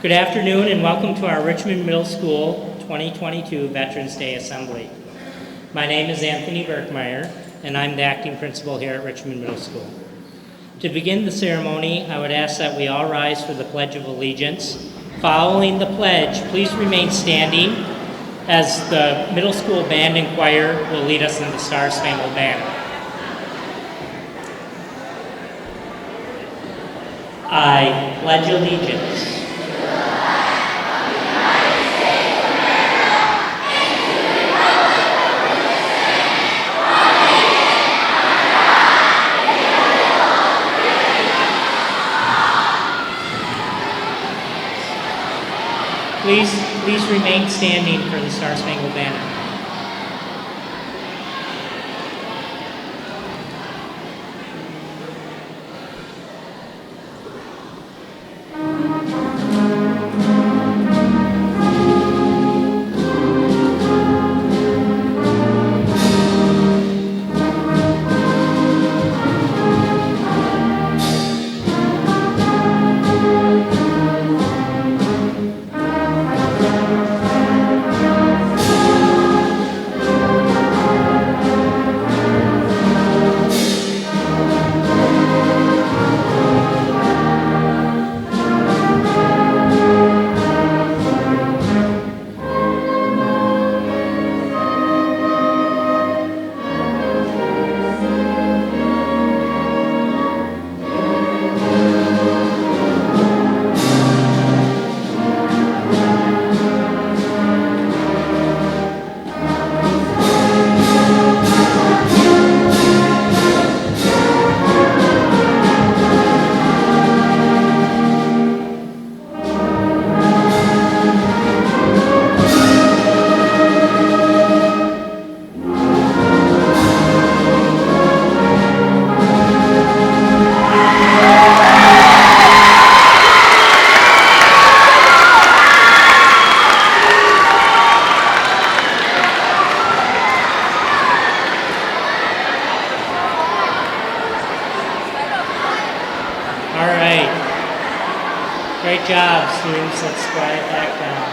Good afternoon and welcome to our Richmond Middle School 2022 Veterans Day Assembly. My name is Anthony Berkmeyer and I'm the acting principal here at Richmond Middle School. To begin the ceremony, I would ask that we all rise for the Pledge of Allegiance. Following the pledge, please remain standing as the middle school band and choir will lead us in the Star-Spangled Banner. I pledge allegiance Please remain standing for the Star-Spangled Banner. Great job, students. Let's quiet back down.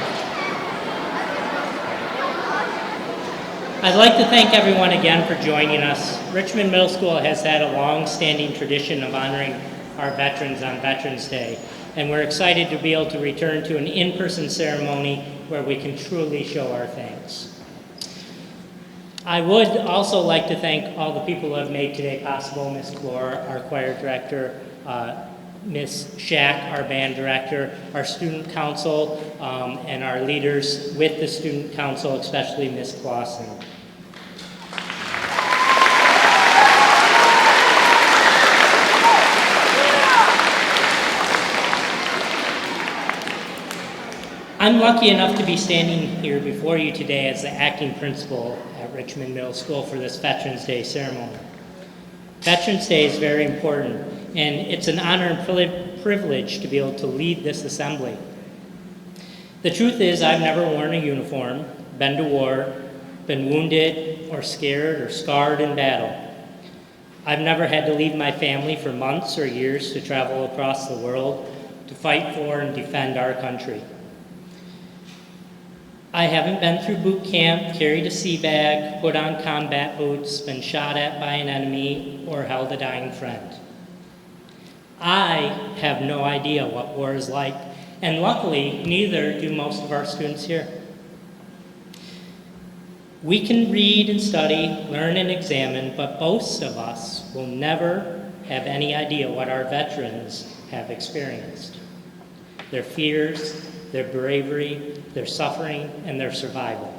I'd like to thank everyone again for joining us. Richmond Middle School has had a long-standing tradition of honoring our veterans on Veterans Day, and we're excited to be able to return to an in-person ceremony where we can truly show our thanks. I would also like to thank all the people who have made today possible, Ms. Clore, our choir director, Ms. Shack, our band director, our student council, and our leaders with the student council, especially Ms. Clausen. I'm lucky enough to be standing here before you today as the acting principal at Richmond Middle School for this Veterans Day ceremony. Veterans Day is very important, and it's an honor and privilege to be able to lead this assembly. The truth is, I've never worn a uniform, been to war, been wounded or scared or scarred in battle. I've never had to leave my family for months or years to travel across the world to fight for and defend our country. I haven't been through boot camp, carried a sea bag, put on combat boots, been shot at by an enemy, or held a dying friend. I have no idea what war is like, and luckily, neither do most of our students here. We can read and study, learn and examine, but most of us will never have any idea what our veterans have experienced. Their fears, their bravery, their suffering, and their survival.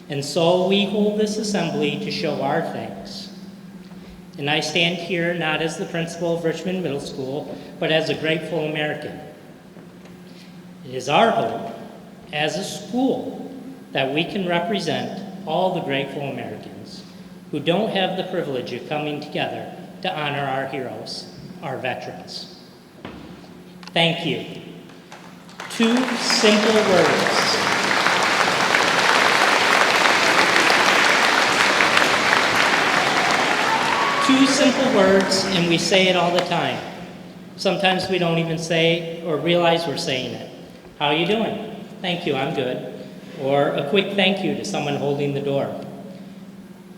And so we hold this assembly to show our thanks. And I stand here not as the principal of Richmond Middle School, but as a grateful American. It is our hope, as a school, that we can represent all the grateful Americans who don't have the privilege of coming together to honor our heroes, our veterans. Thank you. Two simple words. Two simple words, and we say it all the time. Sometimes we don't even say or realize we're saying it. How are you doing? Thank you, I'm good. Or a quick thank you to someone holding the door.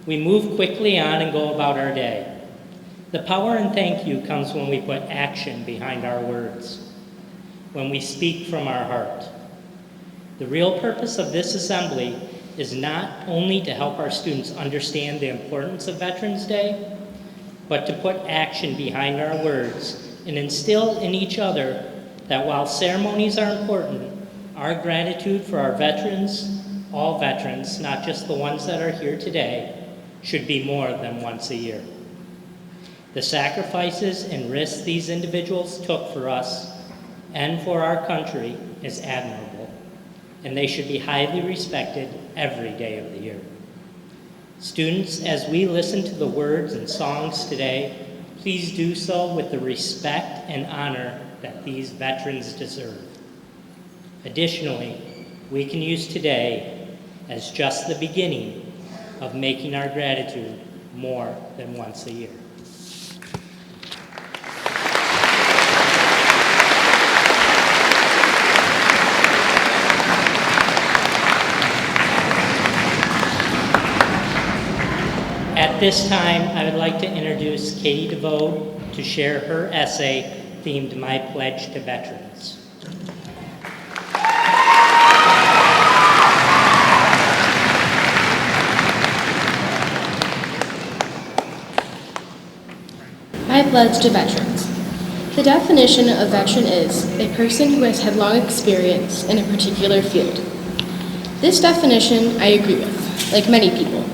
We move quickly on and go about our day. The power in thank you comes when we put action behind our words, when we speak from our heart. The real purpose of this assembly is not only to help our students understand the importance of Veterans Day, but to put action behind our words and instill in each other that while ceremonies are important, our gratitude for our veterans, all veterans, not just the ones that are here today, should be more than once a year. The sacrifices and risks these individuals took for us and for our country is admirable, and they should be highly respected every day of the year. Students, as we listen to the words and songs today, please do so with the respect and honor that these veterans deserve. Additionally, we can use today as just the beginning of making our gratitude more than once a year. At this time, I would like to introduce Katie Devoe to share her essay themed My Pledge to Veterans. My pledge to veterans. The definition of veteran is a person who has had long experience in a particular field. This definition I agree with, like many people.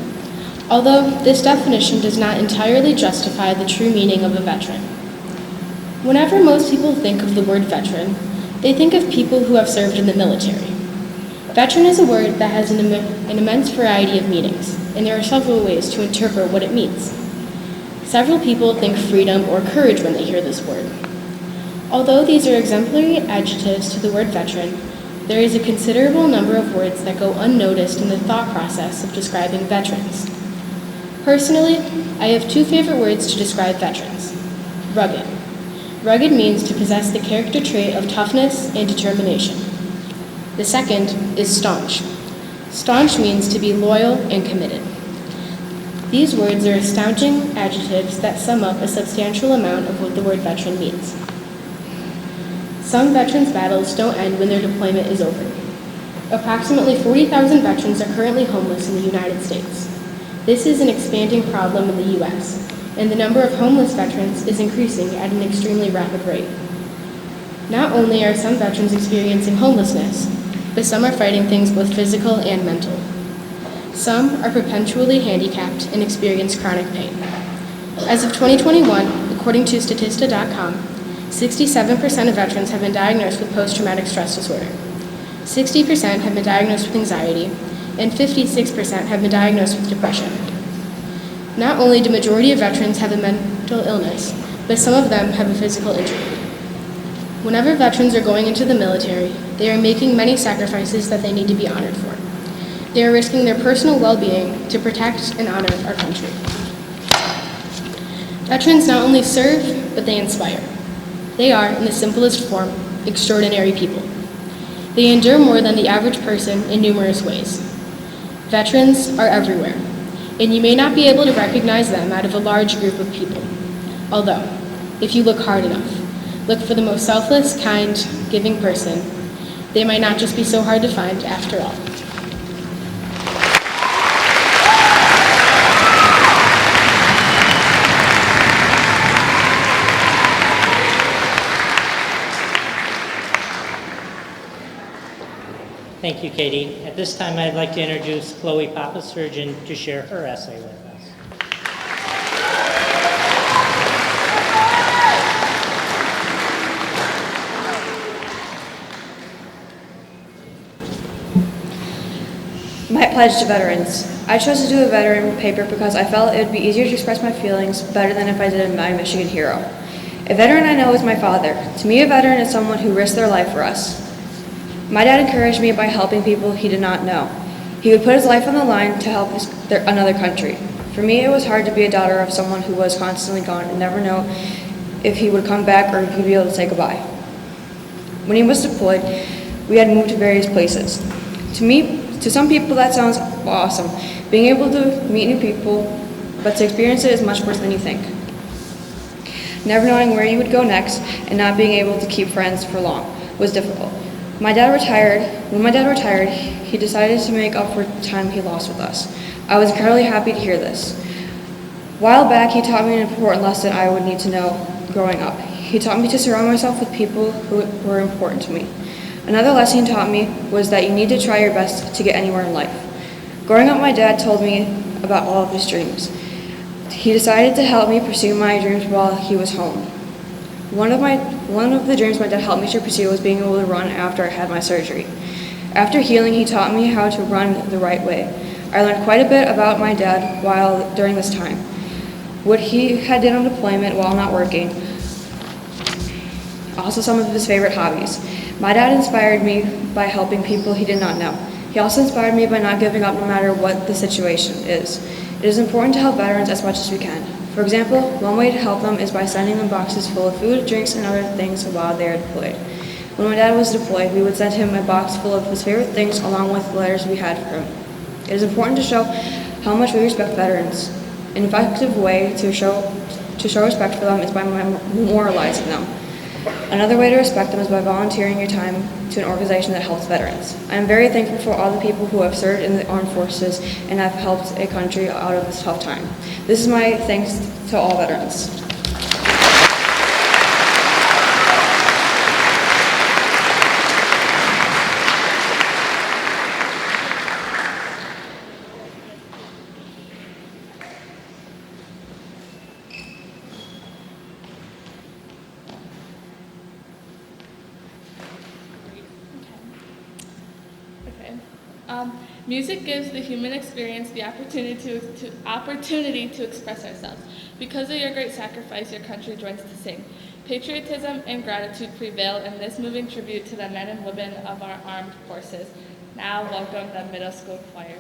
Although this definition does not entirely justify the true meaning of a veteran. Whenever most people think of the word veteran, they think of people who have served in the military. Veteran is a word that has an immense variety of meanings, and there are several ways to interpret what it means. Several people think freedom or courage when they hear this word. Although these are exemplary adjectives to the word veteran, there is a considerable number of words that go unnoticed in the thought process of describing veterans. Personally, I have two favorite words to describe veterans. Rugged. Rugged means to possess the character trait of toughness and determination. The second is staunch. Staunch means to be loyal and committed. These words are astounding adjectives that sum up a substantial amount of what the word veteran means. Some veterans' battles don't end when their deployment is over. Approximately 40,000 veterans are currently homeless in the United States. This is an expanding problem in the U.S., and the number of homeless veterans is increasing at an extremely rapid rate. Not only are some veterans experiencing homelessness, but some are fighting things both physical and mental. Some are perpetually handicapped and experience chronic pain. As of 2021, according to Statista.com, 67% of veterans have been diagnosed with post-traumatic stress disorder. 60% have been diagnosed with anxiety, and 56% have been diagnosed with depression. Not only do the majority of veterans have a mental illness, but some of them have a physical injury. Whenever veterans are going into the military, they are making many sacrifices that they need to be honored for. They are risking their personal well-being to protect and honor our country. Veterans not only serve, but they inspire. They are, in the simplest form, extraordinary people. They endure more than the average person in numerous ways. Veterans are everywhere, and you may not be able to recognize them out of a large group of people. Although, if you look hard enough, look for the most selfless, kind, giving person, they might not just be so hard to find after all. Thank you, Katie. At this time, I'd like to introduce Chloe Papa-Surgeon to share her essay with us. pledge to veterans. I chose to do a veteran paper because I felt it would be easier to express my feelings better than if I did my Michigan hero. A veteran I know is my father. To me, a veteran is someone who risked their life for us. My dad encouraged me by helping people he did not know. He would put his life on the line to help another country. For me, it was hard to be a daughter of someone who was constantly gone and never know if he would come back or if he'd be able to say goodbye. When he was deployed, we had moved to various places. To some people that sounds awesome, being able to meet new people, but to experience it is much worse than you think. Never knowing where you would go next and not being able to keep friends for long was difficult. When my dad retired, he decided to make up for time he lost with us. I was incredibly happy to hear this. A while back, he taught me an important lesson I would need to know growing up. He taught me to surround myself with people who were important to me. Another lesson he taught me was that you need to try your best to get anywhere in life. Growing up, my dad told me about all of his dreams. He decided to help me pursue my dreams while he was home. One of the dreams my dad helped me to pursue was being able to run after I had my surgery. After healing, he taught me how to run the right way. I learned quite a bit about my dad during this time. What he had did on deployment while not working, also some of his favorite hobbies. My dad inspired me by helping people he did not know. He also inspired me by not giving up no matter what the situation is. It is important to help veterans as much as we can. For example, one way to help them is by sending them boxes full of food, drinks, and other things while they are deployed. When my dad was deployed, we would send him a box full of his favorite things along with letters we had for him. It is important to show how much we respect veterans. An effective way to show respect for them is by memorializing them. Another way to respect them is by volunteering your time to an organization that helps veterans. I am very thankful for all the people who have served in the armed forces and have helped a country out of this tough time. This is my thanks to all veterans. Okay. Music gives the human experience the opportunity to express ourselves. Because of your great sacrifice, your country joins to sing. Patriotism and gratitude prevail in this moving tribute to the men and women of our armed forces. Now welcome the middle school choir.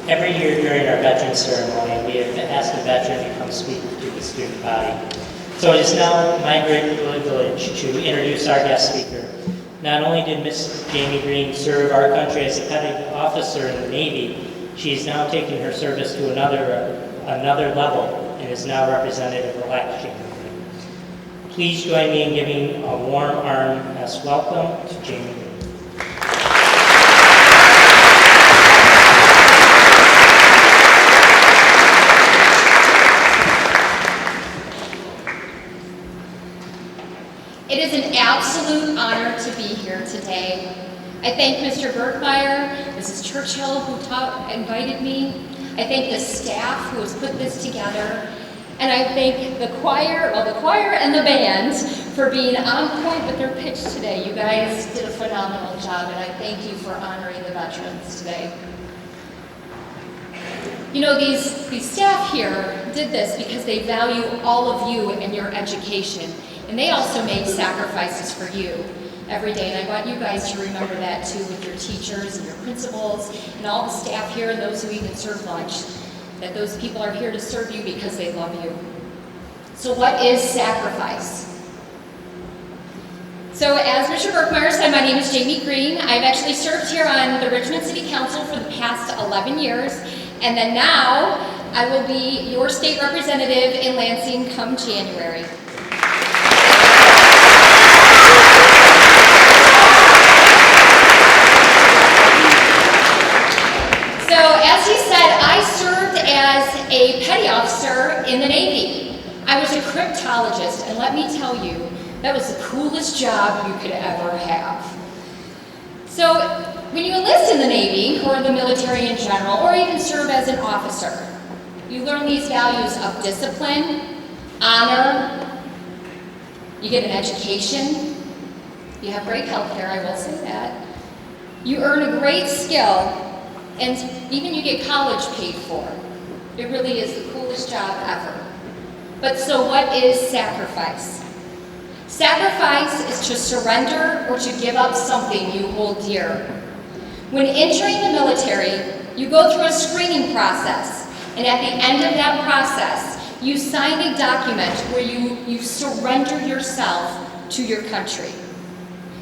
Every year during our veterans ceremony, we have asked a veteran to come speak to the student body. So it is now my great privilege to introduce our guest speaker. Not only did Miss Jamie Green serve our country as a petty officer in the Navy, she is now taking her service to another level and is now representative-elect Jamie Green. Please join me in giving a warm arm as welcome to Jamie Green. It is an absolute honor to be here today. I thank Mr. Berkmeyer, Mrs. Churchill who invited me. I thank the staff who has put this together. And I thank the choir and the band for being on point with their pitch today. You guys did a phenomenal job, and I thank you for honoring the veterans today. You know, these staff here did this because they value all of you and your education. And they also made sacrifices for you every day. And I want you guys to remember that too, with your teachers and your principals and all the staff here and those who even serve lunch, that those people are here to serve you because they love you. So what is sacrifice? So as Mr. Berkmeyer said, my name is Jamie Green. I've actually served here on the Richmond City Council for the past 11 years. And then now I will be your state representative in Lansing come January. A petty officer in the Navy. I was a cryptologist, and let me tell you, that was the coolest job you could ever have. So when you enlist in the Navy, or the military in general, or even serve as an officer, you learn these values of discipline, honor, you get an education, you have great health care, I will say that, you earn a great skill, and even you get college paid for. It really is the coolest job ever. But so what is sacrifice? Sacrifice is to surrender or to give up something you hold dear. When entering the military, you go through a screening process, and at the end of that process, you sign a document where you surrender yourself to your country.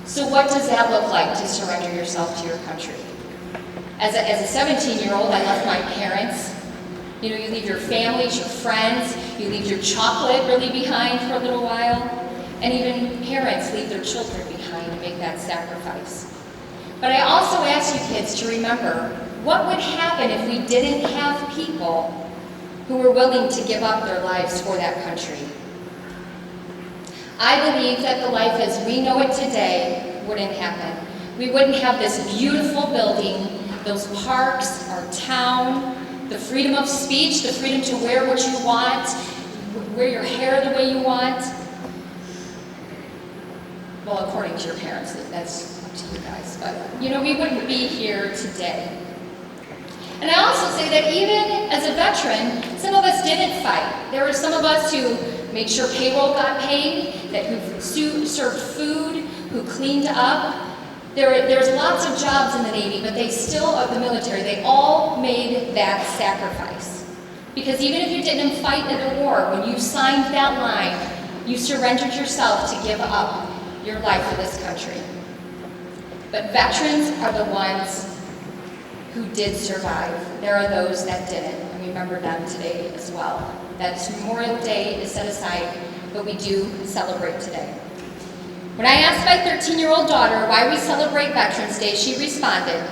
So what does that look like, to surrender yourself to your country? As a 17-year-old, I left my parents. You know, you leave your families, your friends, you leave your chocolate really behind for a little while, and even parents leave their children behind and make that sacrifice. But I also ask you kids to remember, what would happen if we didn't have people who were willing to give up their lives for that country? I believe that the life as we know it today wouldn't happen. We wouldn't have this beautiful building, those parks, our town, the freedom of speech, the freedom to wear what you want, wear your hair the way you want. Well, according to your parents, that's up to you guys. But, you know, we wouldn't be here today. And I also say that even as a veteran, some of us didn't fight. There were some of us who made sure payroll got paid, who served food, who cleaned up. There's lots of jobs in the Navy, but of the military, they all made that sacrifice. Because even if you didn't fight in the war, when you signed that line, you surrendered yourself to give up your life for this country. But veterans are the ones who did survive. There are those that didn't, and we remember them today as well. That's Memorial Day is set aside, but we do celebrate today. When I asked my 13-year-old daughter why we celebrate Veterans Day, she responded,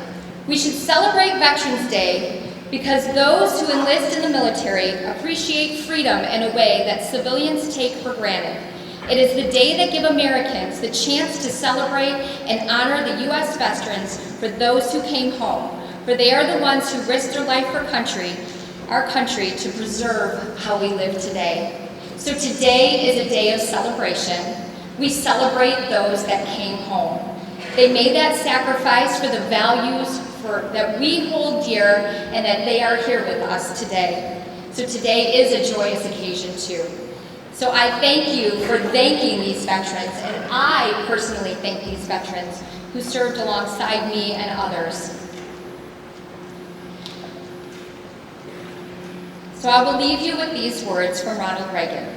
"We should celebrate Veterans Day because those who enlist in the military appreciate freedom in a way that civilians take for granted. It is the day that gives Americans the chance to celebrate and honor the U.S. veterans for those who came home, for they are the ones who risked their life for our country, to preserve how we live today." So today is a day of celebration. We celebrate those that came home. They made that sacrifice for the values that we hold dear, and that they are here with us today. So today is a joyous occasion too. So I thank you for thanking these veterans, and I personally thank these veterans who served alongside me and others. So I will leave you with these words from Ronald Reagan.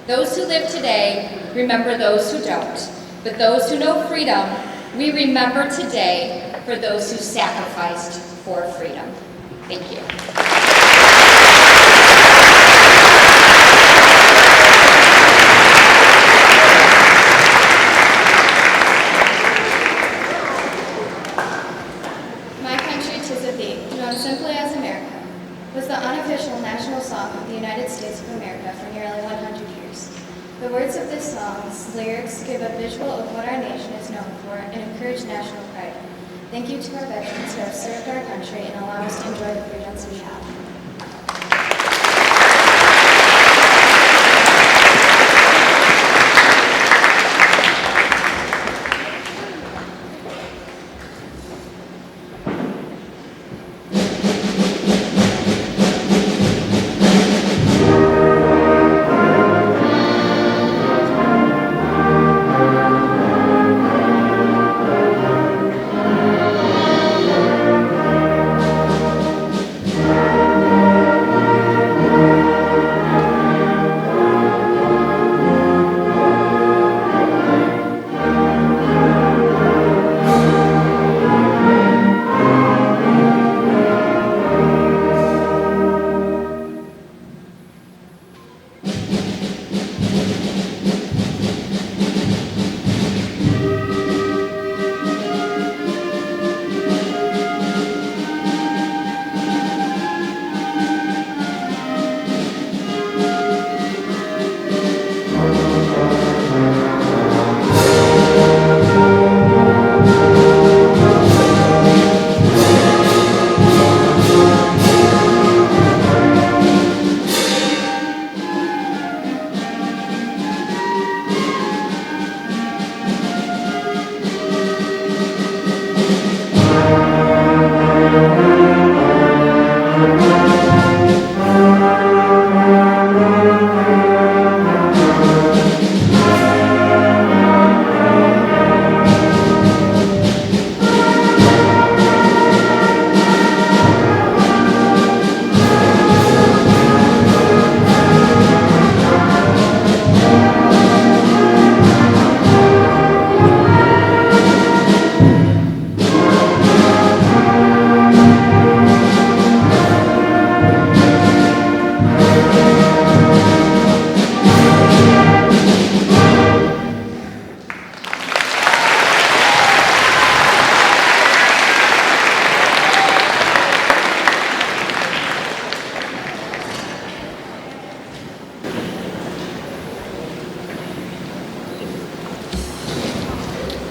Those who live today remember those who don't, but those who know freedom, we remember today for those who sacrificed for freedom. Thank you. My Country 'Tis of Thee, known simply as America, was the unofficial national song of the United States of America for nearly 100 years. The words of this song's lyrics give a visual of what our nation is known for and encourage national pride. Thank you to our veterans who have served our country and allow us to enjoy the freedoms we have.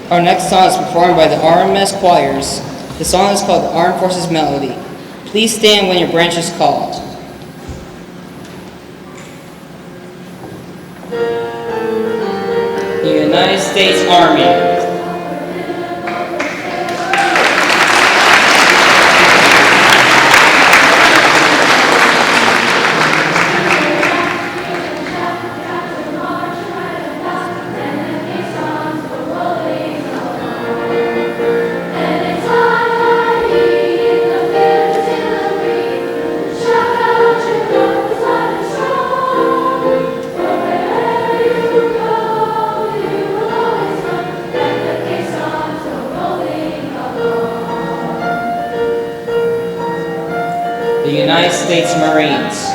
Our next song is performed by the RMS Choirs. The song is called the Armed Forces Melody. Please stand when your branch is called. The United States Army. The United States Marines.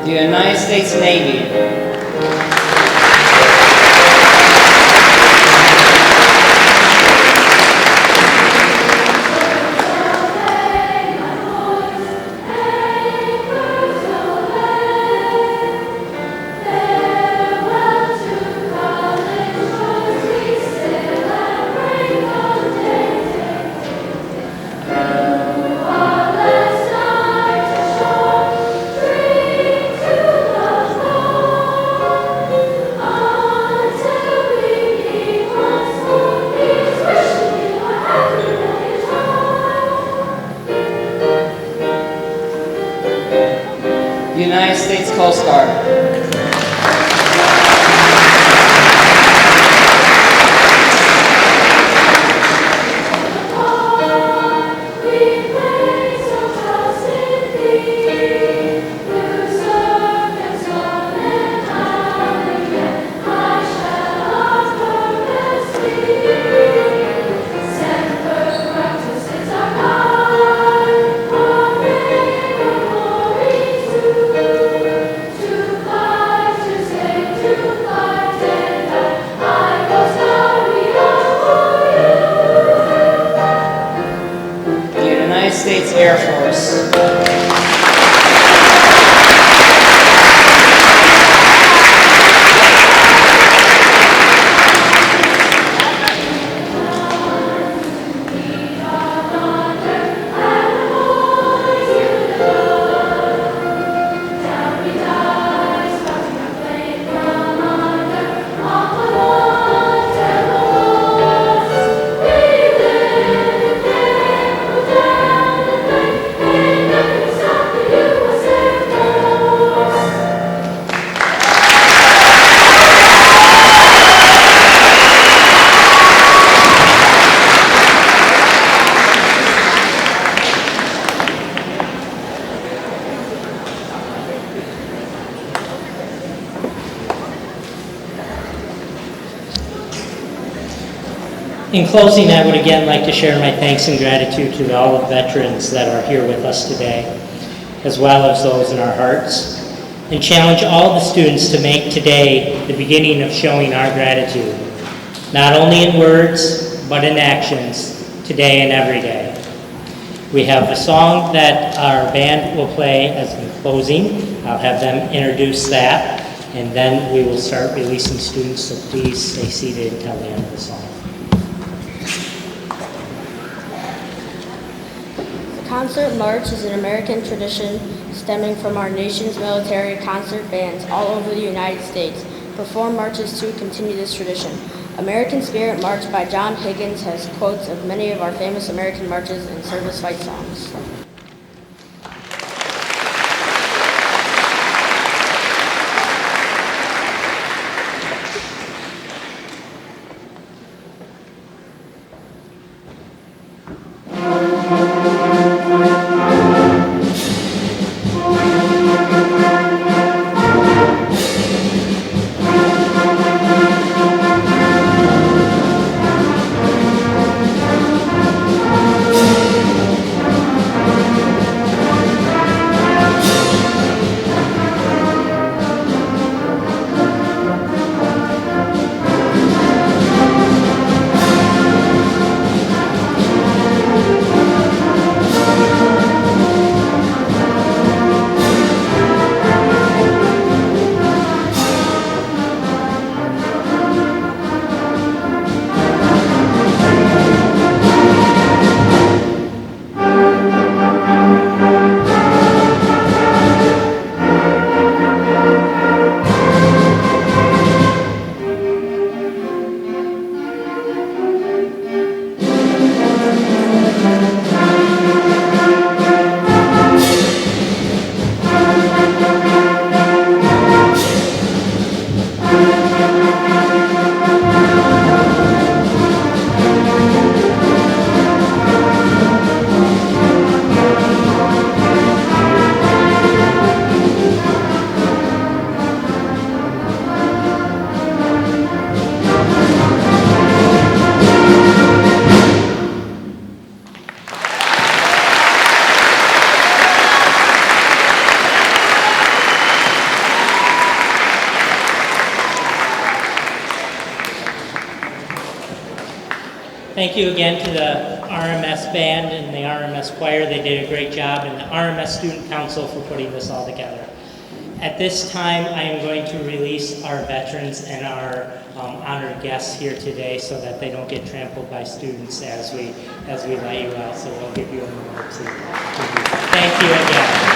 The United States Navy. United States Coast Guard. States Air Force. In closing, I would again like to share my thanks and gratitude to all the veterans that are here with us today, as well as those in our hearts, and challenge all the students to make today the beginning of showing our gratitude, not only in words, but in actions, today and every day. We have a song that our band will play as in closing. I'll have them introduce that, and then we will start releasing students, so please stay seated until the end of the song. Concert march is an American tradition stemming from our nation's military concert bands all over the United States. Perform marches to continue this tradition. American Spirit March by John Higgins has quotes of many of our famous American marches and service fight songs. Thank you again to the RMS band and the RMS choir. They did a great job, and the RMS Student Council for putting this all together. At this time, I am going to release our veterans and our honored guests here today so that they don't get trampled by students as we let you out. So we'll give you a moment to. Thank you again.